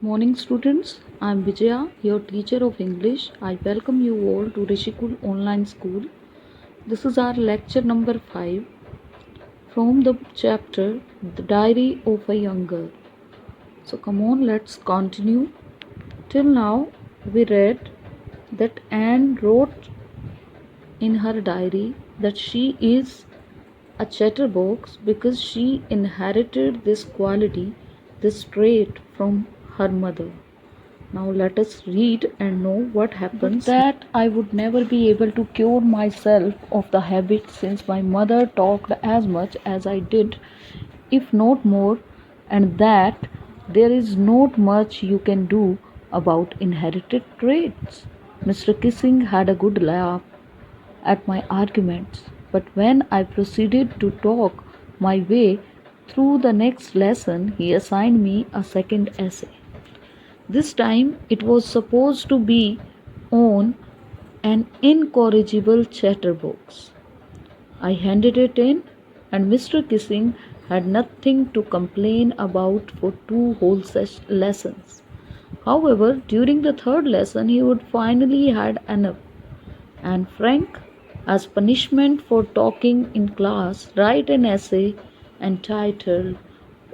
Morning students, I am Vijaya, your teacher of English. I welcome you all to Rishikul Online School. This is our lecture number 5 from the chapter The Diary of a Young Girl. So come on, let's continue. Till now we read that Anne wrote in her diary that she is a chatterbox because she inherited this quality, this trait from her mother. Now let us read and know what happens. But that I would never be able to cure myself of the habit since my mother talked as much as I did, if not more, and that there is not much you can do about inherited traits. Mr. Kissing had a good laugh at my arguments, but when I proceeded to talk my way through the next lesson, he assigned me a second essay. This time it was supposed to be on an incorrigible chatterbox. I handed it in, and Mr. Kissing had nothing to complain about for two whole lessons. However, during the third lesson, he would finally had enough, and Frank, as punishment for talking in class, write an essay entitled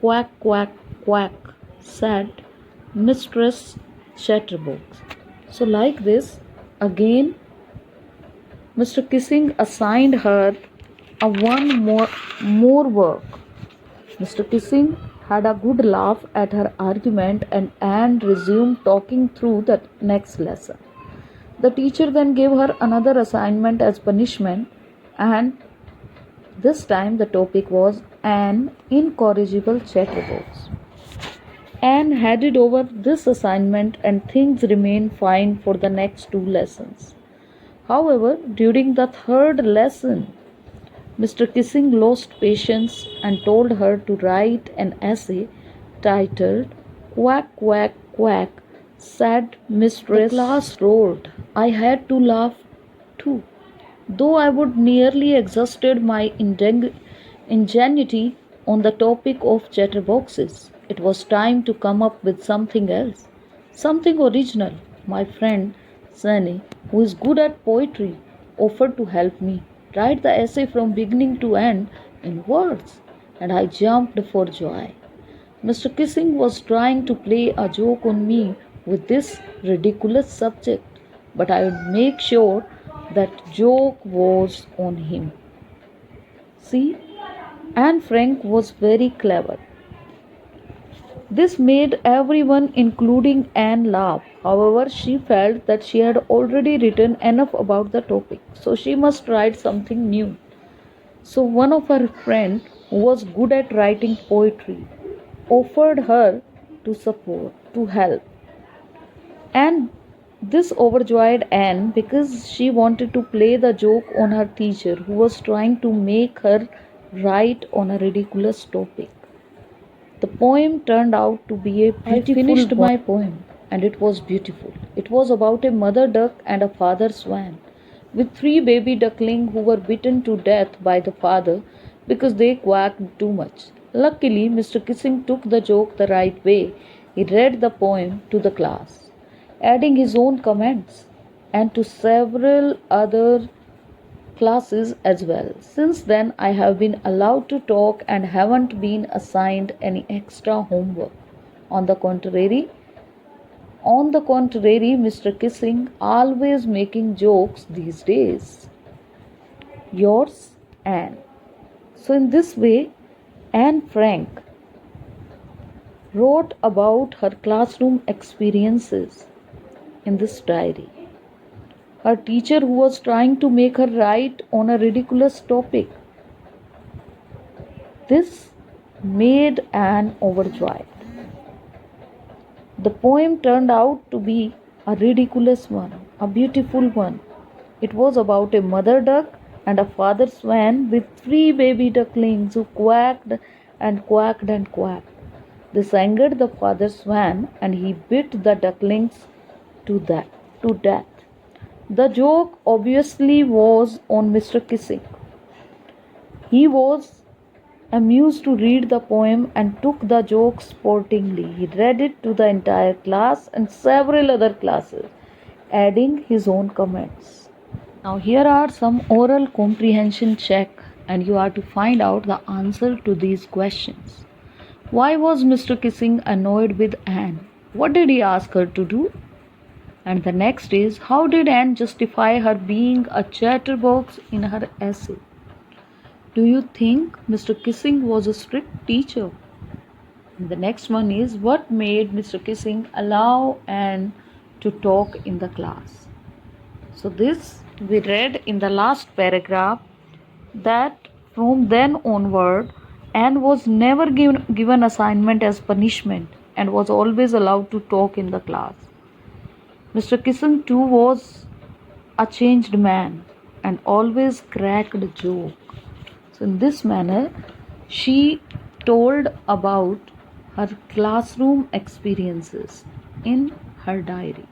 "Quack, Quack, Quack," said Mistress Chatterbox. So, like this, again, Mr. Kissing assigned her a more work. Mr. Kissing had a good laugh at her argument, and Anne resumed talking through the next lesson. The teacher then gave her another assignment as punishment, and this time the topic was an incorrigible chatterbox. Anne handed over this assignment, and things remained fine for the next two lessons. However, during the third lesson, Mr. Kissing lost patience and told her to write an essay titled "Quack, Quack, Quack," said Mistress. The class roared. I had to laugh too, though I would nearly exhausted my ingenuity on the topic of chatterboxes. It was time to come up with something else, something original. My friend Sunny, who is good at poetry, offered to help me write the essay from beginning to end in words, and I jumped for joy. Mr. Kissing was trying to play a joke on me with this ridiculous subject, but I would make sure that joke was on him. See, Anne Frank was very clever. This made everyone, including Anne, laugh. However, she felt that she had already written enough about the topic, so she must write something new. So, one of her friends, who was good at writing poetry, offered her to help. And this overjoyed Anne because she wanted to play the joke on her teacher, who was trying to make her write on a ridiculous topic. The poem turned out to be a beautiful. I finished my poem, and it was beautiful. It was about a mother duck and a father swan, with three baby ducklings who were beaten to death by the father because they quacked too much. Luckily, Mr. Kissing took the joke the right way. He read the poem to the class, adding his own comments, and to several other classes as well. Since then, I have been allowed to talk and haven't been assigned any extra homework. On the contrary, Mr. Kissing always making jokes these days. Yours, Anne. So, in this way, Anne Frank wrote about her classroom experiences in this diary. Her teacher, who was trying to make her write on a ridiculous topic. This made Anne overjoyed. The poem turned out to be a ridiculous one, a beautiful one. It was about a mother duck and a father swan with three baby ducklings who quacked and quacked and quacked. This angered the father swan, and he beat the ducklings to death. The joke obviously was on Mr. Kissing. He was amused to read the poem and took the joke sportingly. He read it to the entire class and several other classes, adding his own comments. Now, here are some oral comprehension check, and you are to find out the answer to these questions. Why was Mr. Kissing annoyed with Anne? What did he ask her to do? And the next is, how did Anne justify her being a chatterbox in her essay? Do you think Mr. Kissing was a strict teacher? And the next one is, what made Mr. Kissing allow Anne to talk in the class? So this we read in the last paragraph that from then onward, Anne was never given assignment as punishment and was always allowed to talk in the class. Mr. Kissing too was a changed man and always cracked a joke. So in this manner, she told about her classroom experiences in her diary.